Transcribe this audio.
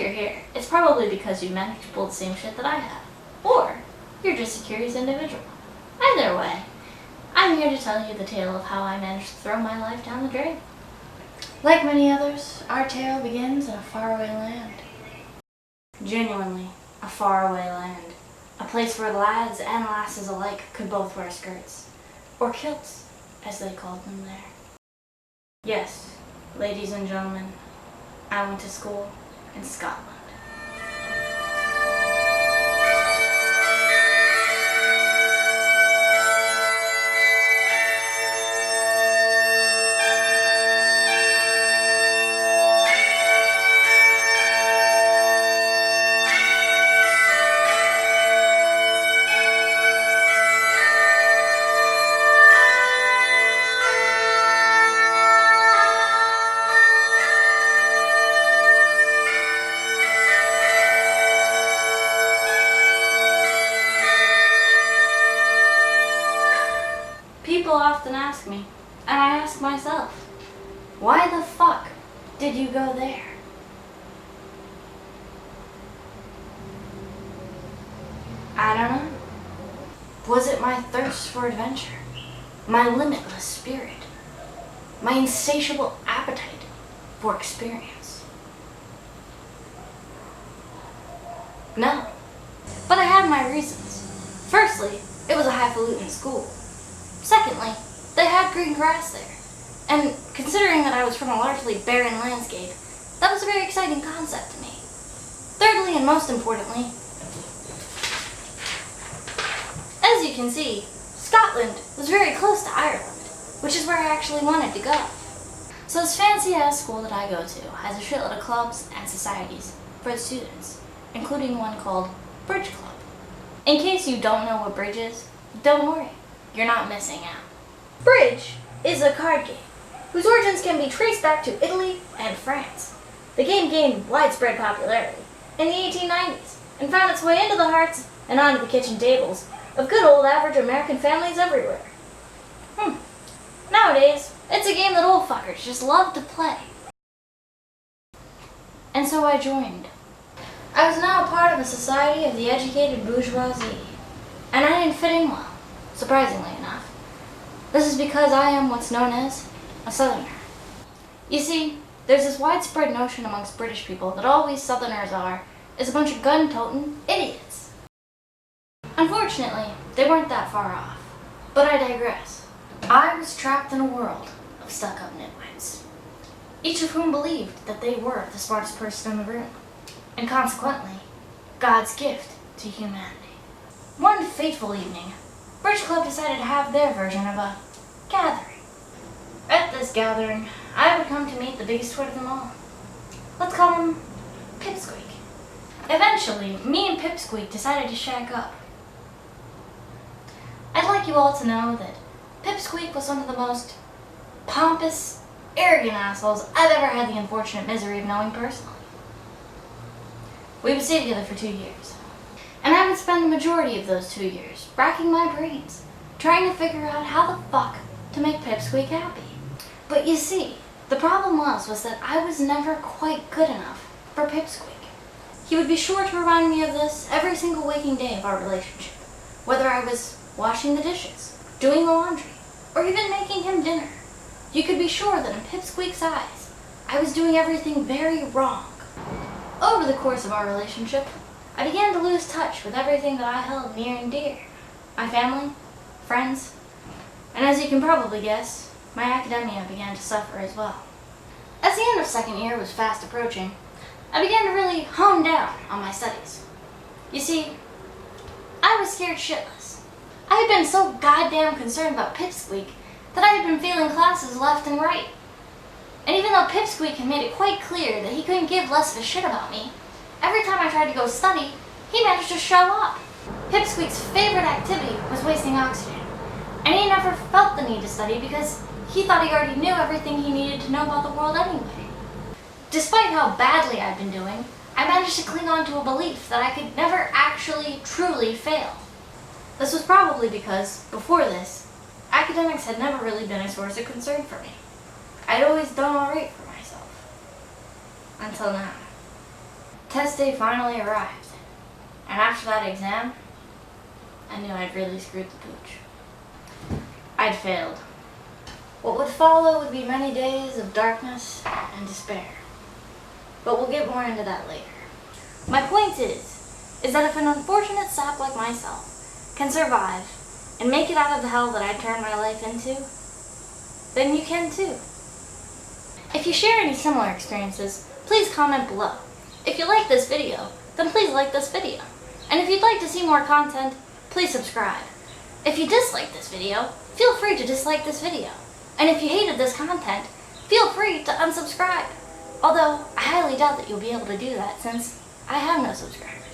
you're here, it's probably because you managed to pull the same shit that I have. Or you're just a curious individual. Either way, I'm here to tell you the tale of how I managed to throw my life down the drain. Like many others, our tale begins in a faraway land. Genuinely, a faraway land. A place where lads and lasses alike could both wear skirts. Or kilts, as they called them there. Yes, ladies and gentlemen, I went to school in Scotland. People often ask me, and I ask myself, why the fuck did you go there? I don't know. Was it my thirst for adventure? My limitless spirit? My insatiable appetite for experience? No. But I had my reasons. Firstly, it was a highfalutin school. Secondly, they had green grass there, and considering that I was from a largely barren landscape, that was a very exciting concept to me. Thirdly, and most importantly, as you can see, Scotland was very close to Ireland, which is where I actually wanted to go. So this fancy-ass school that I go to has a shitload of clubs and societies for the students, including one called Bridge Club. In case you don't know what bridge is, don't worry. You're not missing out. Bridge is a card game whose origins can be traced back to Italy and France. The game gained widespread popularity in the 1890s and found its way into the hearts and onto the kitchen tables of good old average American families everywhere. Nowadays, it's a game that old fuckers just love to play. And so I joined. I was now a part of a society of the educated bourgeoisie, and I didn't fit in well. Surprisingly enough. This is because I am what's known as a Southerner. You see, there's this widespread notion amongst British people that all we Southerners are is a bunch of gun-toting idiots. Unfortunately, they weren't that far off. But I digress. I was trapped in a world of stuck-up nitwits, each of whom believed that they were the smartest person in the room, and consequently, God's gift to humanity. One fateful evening, Bridge Club decided to have their version of a gathering. At this gathering, I would come to meet the biggest twit of them all. Let's call him Pipsqueak. Eventually, me and Pipsqueak decided to shack up. I'd like you all to know that Pipsqueak was one of the most pompous, arrogant assholes I've ever had the unfortunate misery of knowing personally. We would stay together for 2 years. And I would spend the majority of those 2 years racking my brains, trying to figure out how the fuck to make Pipsqueak happy. But you see, the problem was that I was never quite good enough for Pipsqueak. He would be sure to remind me of this every single waking day of our relationship, whether I was washing the dishes, doing the laundry, or even making him dinner. You could be sure that in Pipsqueak's eyes, I was doing everything very wrong. Over the course of our relationship, I began to lose touch with everything that I held near and dear. My family, friends, and as you can probably guess, my academia began to suffer as well. As the end of second year was fast approaching, I began to really hone down on my studies. You see, I was scared shitless. I had been so goddamn concerned about Pipsqueak that I had been failing classes left and right. And even though Pipsqueak had made it quite clear that he couldn't give less of a shit about me, every time I tried to go study, he managed to show up. Pipsqueak's favorite activity was wasting oxygen, and he never felt the need to study because he thought he already knew everything he needed to know about the world anyway. Despite how badly I'd been doing, I managed to cling on to a belief that I could never actually, truly fail. This was probably because, before this, academics had never really been a source of concern for me. I'd always done alright for myself. Until now. Test day finally arrived, and after that exam, I knew I'd really screwed the pooch. I'd failed. What would follow would be many days of darkness and despair. But we'll get more into that later. My point is that if an unfortunate sap like myself can survive and make it out of the hell that I turned my life into, then you can too. If you share any similar experiences, please comment below. If you like this video, then please like this video. And if you'd like to see more content, please subscribe. If you dislike this video, feel free to dislike this video. And if you hated this content, feel free to unsubscribe. Although, I highly doubt that you'll be able to do that since I have no subscribers.